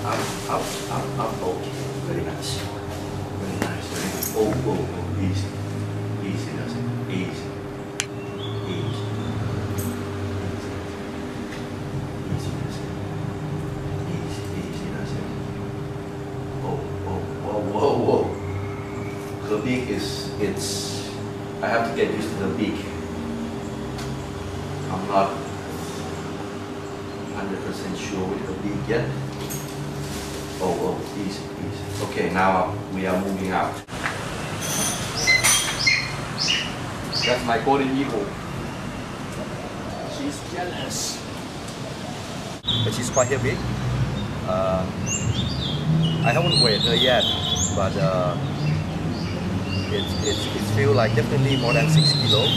Up, up, up, up. Okay. Very nice. Very nice. Very nice. Oh, oh, oh. Easy. Easy, that's it. Easy. Easy. Easy, that's it. Easy, easy, that's it. Oh, oh, whoa, whoa, whoa. The beak it's, I have to get used to the beak. I'm not 100% sure with the beak yet. Oh, oh, easy, easy. Okay, now we are moving out. That's my golden eagle. She's jealous. But she's quite heavy. I haven't weighed her yet, but it feels like definitely more than 6 kilos.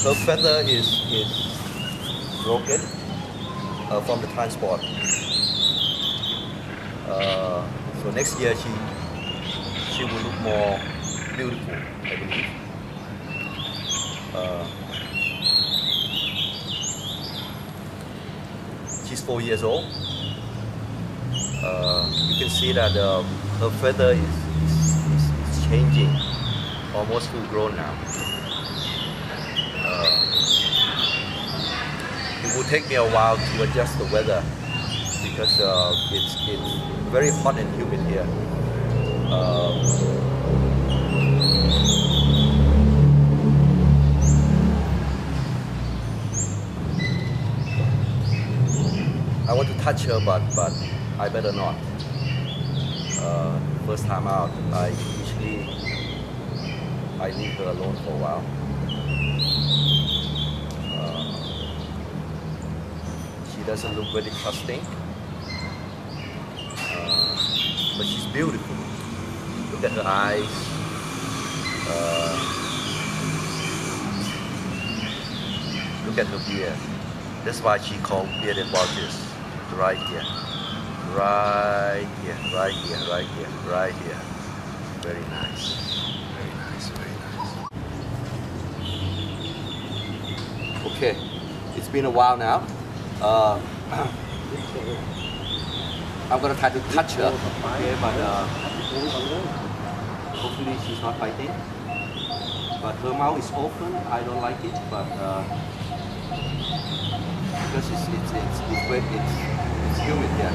Her feather is broken from the transport. So next year she will look more beautiful, I believe. She's 4 years old. You can see that her feather is changing, almost full grown now. It will take me a while to adjust the weather because it's very hot and humid here. I want to touch her, but I better not. First time out, I leave her alone for a while. She doesn't look very trusting, but she's beautiful. Look at her eyes. Look at her beard. That's why she called bearded vultures. Right here, right here, right here, right here, right here. Very nice, very nice, very nice. Okay, it's been a while now. I'm gonna try to touch her, okay, but hopefully she's not biting. But her mouth is open. I don't like it, but because it's wet, it's humid here.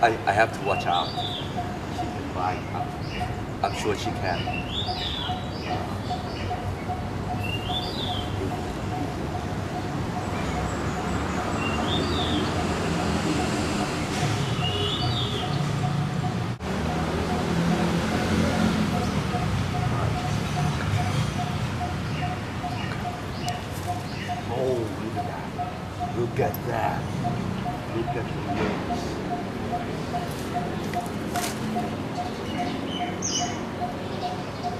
I have to watch out. She can bite. I'm sure she can. Oh, look at that. Look at that. Look at the wings.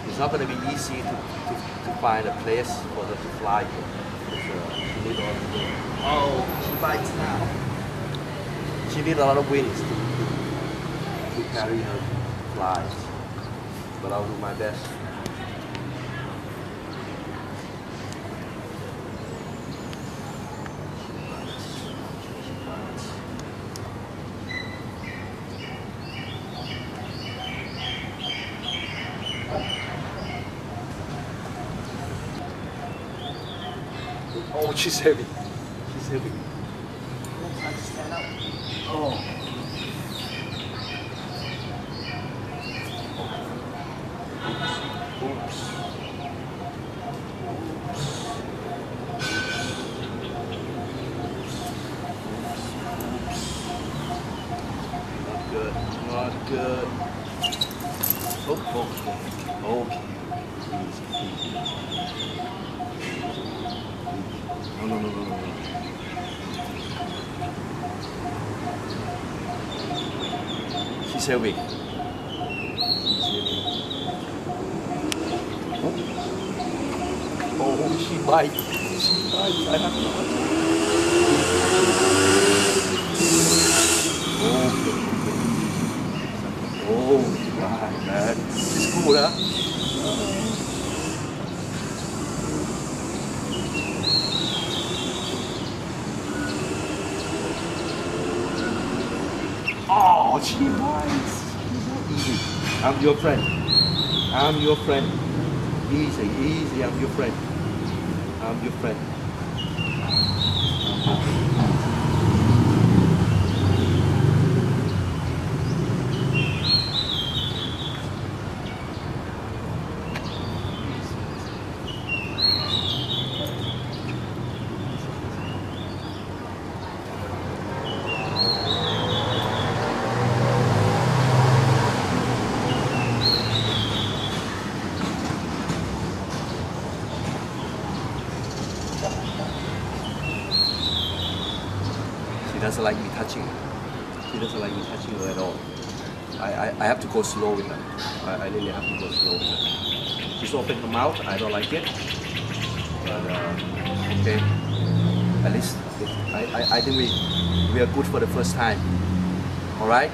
It's not going to be easy to find a place for her to fly here. She needs all the wind. Oh, she bites now. She needs a lot of wings to carry her flies. But I'll do my best. Oh, she's heavy. She's heavy. Try to stand up. Oh. Oops. Not good. Not good. Oh, okay. Okay. Easy, easy. No, no, no, no, no, no. She's heavy. Oh, she bites. She bites. I have to. Oh my man, it's cool, huh? Oh, she bites. Easy. I'm your friend. I'm your friend. Easy, easy. I'm your friend. I'm your friend. She doesn't like me touching her. She doesn't like me touching her at all. I have to go slow with her. I really have to go slow with her. She's open her mouth. I don't like it. But okay. At least I think we are good for the first time. All right.